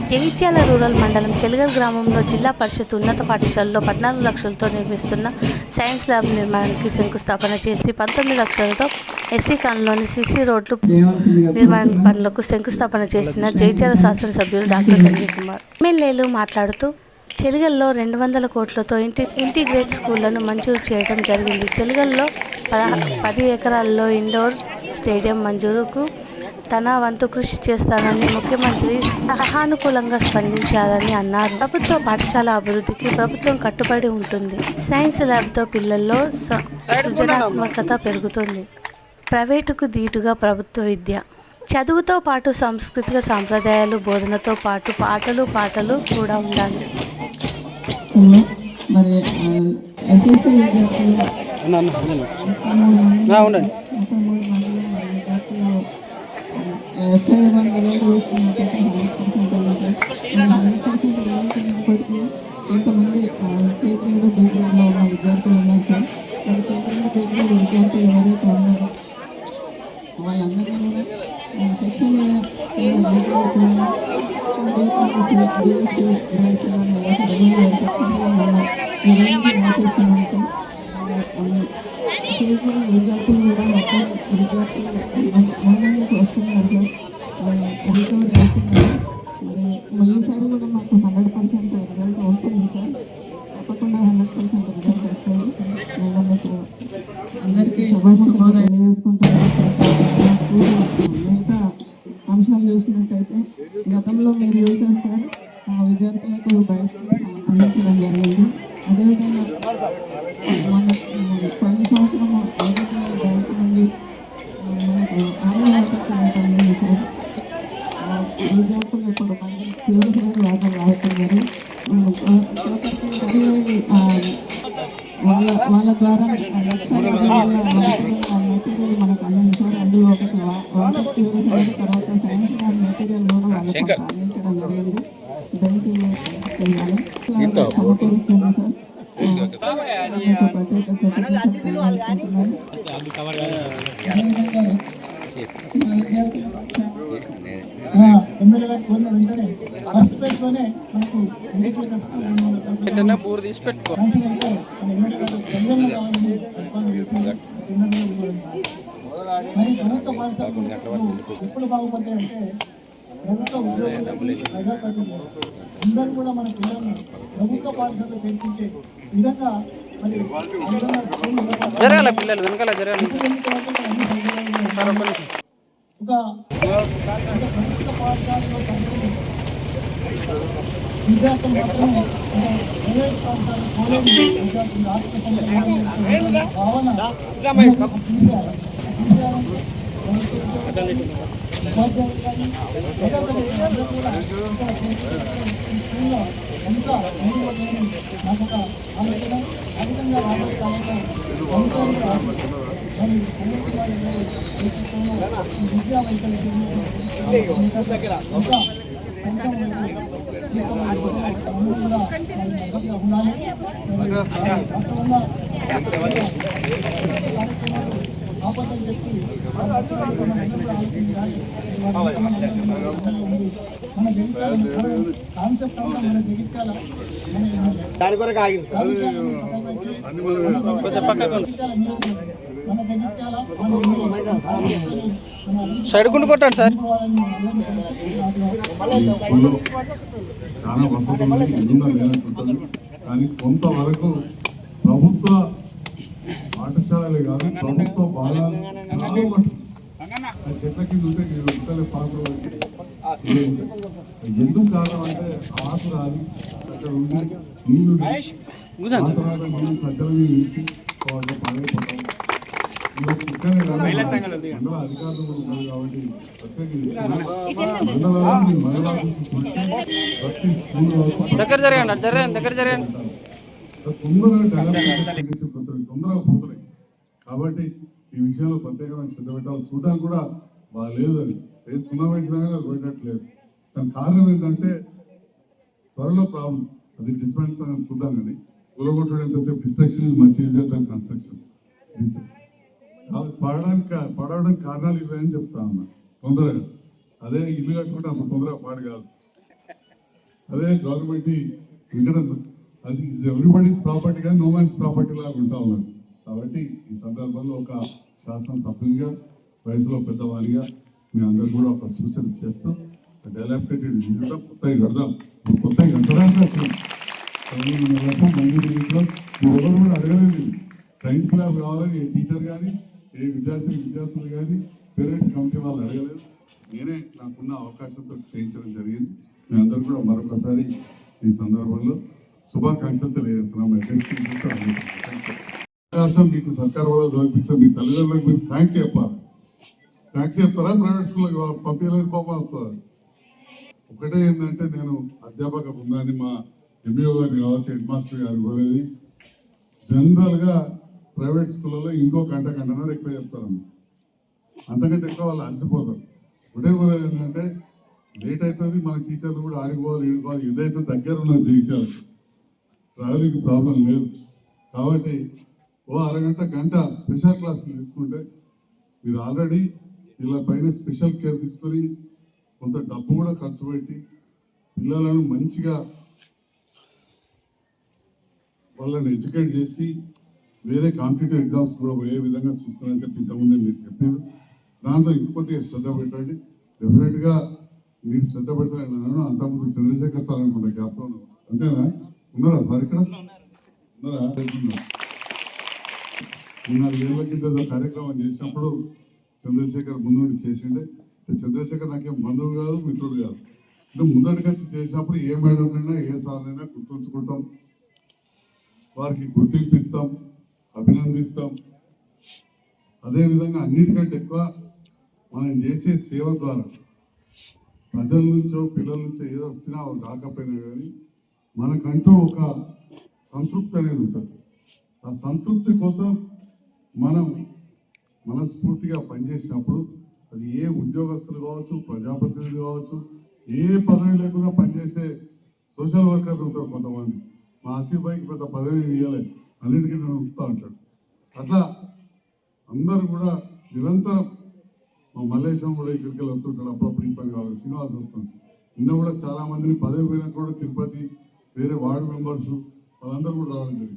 Jagtial rural మండలం చెలిగల్ గ్రామంలో జిల్లా పరిషత్ ఉన్నత పాఠశాలలో 14 లక్షలతో నిర్మిస్తున్న సైన్స్ ల్యాబ్ నిర్మాణానికి శంకుస్థాపన చేసి 19 లక్షలతో ఎస్సీ కాలనీలోని సిసి రోడ్లు నిర్మాణ పనులకు శంకుస్థాపన చేసిన జగిత్యాల శాసనసభ్యులు డాక్టర్ సంజయ్ కుమార్. ఎమ్మెల్యేలు మాట్లాడుతూ చెలిగల్లో 200 కోట్లతో ఇంటిగ్రేట్ స్కూళ్లను మంజూరు చేయడం జరిగింది. చెలిగల్లో 10 ఎకరాల్లో ఇండోర్ స్టేడియం మంజూరుకు తన వంతు కృషి చేస్తానని ముఖ్యమంత్రి సహానుకూలంగా స్పందించాలని అన్నారు. ప్రభుత్వ పాఠశాల అభివృద్ధికి ప్రభుత్వం కట్టుబడి ఉంటుంది. సైన్స్ ల్యాబ్తో పిల్లల్లో సృజనాత్మకత పెరుగుతుంది. ప్రైవేటుకు ధీటుగా ప్రభుత్వ విద్య. చదువుతో పాటు సాంస్కృతిక సాంప్రదాయాలు, బోధనతో పాటు పాటలు కూడా ఉండాలి. కొంతమంది స్టేట్లో డిగ్రీలో ఉన్న విద్యార్థులు ఉన్నారు సార్. విద్యార్థులు ఎవరైతే ఉన్నారో వాళ్ళందరినీ కూడా సెక్షన్ విద్యార్థులు కూడా మొత్తం విద్యార్థులు ఆన్లైన్కి వస్తున్నారు సార్. రికవర్ అవుతున్నారు. ఈసారి కూడా మాకు 100% రిజల్ట్ వస్తుంది సార్. తప్పకుండా 100% రిజల్ట్ వస్తుంది. నేను మీకు అందరికీ శుభాశుభాలు తెలియజేసుకుంటున్నాను. మిగతా అంశాలు చూసినట్టయితే గతంలో మీరు చూసారు సార్, విద్యార్థులకు బయట అందించడం జరిగింది. అదేవిధంగా మన ప్రతి సంవత్సరం బయట నుండి మనకు ఆన్లైన్ సార్. విద్యార్థులు ఇప్పుడు తీవ్రమైన వ్యాపారం రాస్తున్నారు. వాళ్ళ ద్వారా మెటీరియల్ మనకు అందించారు. అందులో ఒకటి వాటర్ ప్యూరిఫైయర్, తర్వాత సైన్స్ ల్యాబ్ మెటీరియల్ కూడా వాళ్ళకి అందించడం జరిగింది. దానికి చేయాలి సమకూరుస్తుంది సార్. పూర్ తీసి పెట్టుకో. ఎప్పుడు బాగుపడతాయంటే ప్రభుత్వ ఉద్యోగులు, అందరూ కూడా మన పిల్లలను ప్రభుత్వ పాఠశాలలో చేర్పించే విధంగా మరి జరగాల పిల్లలు వెనకాల జరగాలి. ఒక ప్రభుత్వ పాఠశాలలో విద్యార్థులు మాత్రమే ప్రైవేట్ పాఠశాల కాలేజీ విద్యార్థులు ఆత్మ భావన స్కూల్లో ఎంత నాకు ఒక ఆలోచన. ఆ విధంగా రాబోయే కాలంలో విద్యా వైద్యులు ఉండాలి. ఆపదని చెప్పి మన కాన్సెప్ట్ అంతా మన జగిత్యాల సైడ్ గుండు కొట్టండి సార్. చాలా వసతులు లేనట్టుంటుంది. కానీ కొంతవరకు ప్రభుత్వ పాఠశాలలే కాదు, ప్రభుత్వ బాలాలు చాలా చెట్ల కింద ఉంటే ఉంటాలే పాకులు ఎందుకు కాలం అంటే ఆకు రాలి అక్కడ ఉండి నీళ్ళు తర్వాత మనం సజ్జల నుంచి పాడైపోతాం. ఇక్కడే మండల అధికారులు ఉన్నారు కాబట్టి మండలాన్ని ప్రతి స్కూల్ తొందరగా పోతున్నాయి. కాబట్టి ఈ విషయంలో ప్రత్యేకమైన శ్రద్ధ పెట్టాలి. చూడడానికి కూడా బాగా లేదు, అది ఏ సున్నా వేసినా పోయేటట్లేదు. దాని కారణం ఏంటంటే త్వరలో ప్రాబ్లం, అది డిస్పెన్స్ అని చూద్దాం. కానీ కూలగొట్టడం ఎంతసేపు డిస్ట్రక్షన్ మంచి దాని కన్స్ట్రక్షన్ పడవడానికి కారణాలు ఇవే అని చెప్తా ఉన్నా. తొందరగా అదే ఇల్లు కట్టుకుంటే అంత తొందరగా పాడు కాదు. అదే గవర్నమెంట్ ఇక్కడ అది ఎవ్రీబడీస్ ప్రాపర్టీ కానీ నో మ్యాన్స్ ప్రాపర్టీ లాగా ఉంటా ఉన్నారు. కాబట్టి ఈ సందర్భంలో ఒక శాసనసభ్యునిగా వయసులో పెద్దవారిగా మీ అందరు కూడా ఒక సూచన చేస్తూ డెవలప్టెడ్ విజిట్తో కొత్తగా కడదాం. కొత్తగా కట్టడానికి అసలు మీరు ఎవరు కూడా అడగలేదు. సైన్స్ ల్యాబ్ కావాలని ఏ టీచర్ కానీ ఏ విద్యార్థులు కానీ పేరెంట్స్ కమిటీ వాళ్ళు అడగలేదు. నేనే నాకున్న అవకాశంతో చేయించడం జరిగింది. మీ అందరూ కూడా మరొకసారి ఈ సందర్భంలో శుభాకాంక్షలు తెలియజేస్తున్నాం. అవకాశం మీకు సర్కార్ వాళ్ళు చూపించారు. మీ తల్లిదండ్రులకు మీరు థ్యాంక్స్ చెప్పాలి. థ్యాంక్స్ చెప్తారా? ప్రైవేట్ స్కూల్కి పంపించలేదు, కోపం వస్తుంది. ఒకటే ఏంటంటే నేను అధ్యాపక బృందాన్ని మా ఎంఈఓ గారిని కావచ్చు, హెడ్ మాస్టర్ గారు కోరేది జనరల్గా ప్రైవేట్ స్కూళ్ళలో ఇంకో గంటన్నర ఎక్కువ చెప్తారమ్మ. అంతకంటే ఎక్కువ వాళ్ళు అలసిపోతారు. ఒకటే కోరేది ఏంటంటే లేట్ అవుతుంది, మన టీచర్లు కూడా ఆడిపోవాలి ఈడుకోవాలి. ఇదైతే దగ్గర ఉన్న చేయించాలి, ట్రావెలింగ్ ప్రాబ్లం లేదు. కాబట్టి ఓ అరగంట గంట స్పెషల్ క్లాసులు తీసుకుంటే మీరు ఆల్రెడీ వీళ్ళ పైన స్పెషల్ కేర్ తీసుకొని కొంత డబ్బు కూడా ఖర్చు పెట్టి పిల్లలను మంచిగా వాళ్ళని ఎడ్యుకేట్ చేసి వేరే కాంపిటేటివ్ ఎగ్జామ్స్ కూడా ఏ విధంగా చూస్తున్నారని చెప్పి ఇంతకుముందే మీరు చెప్పారు. దాంట్లో ఇంకొద్దిగా శ్రద్ధ పెట్టండి. డెఫినెట్గా మీరు శ్రద్ధ పెడతారని అన్నాను. అంతకుముందు చంద్రశేఖర్ సార్ అనుకుంటా జ్ఞాపకం అంతేనా? ఉన్నారా సార్ ఇక్కడ? ఉన్నారా? 4 ఏళ్ల కింద కార్యక్రమం చేసినప్పుడు చంద్రశేఖర్ ముందు చేసిండే. చంద్రశేఖర్ నాకేం బంధువు కాదు, మిత్రుడు కాదు. అంటే ముందటికి వచ్చి చేసినప్పుడు ఏ మేడంనైనా ఏ సార్నైనా గుర్తుంచుకుంటాం, వారికి గుర్తింపు ఇస్తాం, అభినందిస్తాం. అదేవిధంగా అన్నిటికంటే ఎక్కువ మనం చేసే సేవ ద్వారా ప్రజల నుంచో పిల్లల నుంచో ఏదో వచ్చినా రాకపోయినా కానీ మనకంటూ ఒక సంతృప్తి అనేది ఉంటుంది. ఆ సంతృప్తి కోసం మనం మనస్ఫూర్తిగా పనిచేసినప్పుడు అది ఏ ఉద్యోగస్తులు కావచ్చు, ప్రజాప్రతినిధులు కావచ్చు, ఏ పదవి లేకుండా పనిచేసే సోషల్ వర్కర్లు ఉంటారు కొంతమంది. మా ఆసిఫ్బాయికి పెద్ద పదవి ఇవ్వలేదు, అన్నిటికీ నేను ఉపుతా అంటాడు. అట్లా అందరూ కూడా నిరంతరం మా మల్లేశం కూడా ఇక్కడికి వెళ్ళి వస్తుంటాడు. అప్పుడప్పుడు ఈ పని కావాలి, శ్రీనివాస్ వస్తుంది. నిన్న కూడా చాలా మందిని పదవి పోయినా కూడా తిరుపతి వేరే వార్డు మెంబర్స్ వాళ్ళందరూ కూడా రావడం జరిగింది.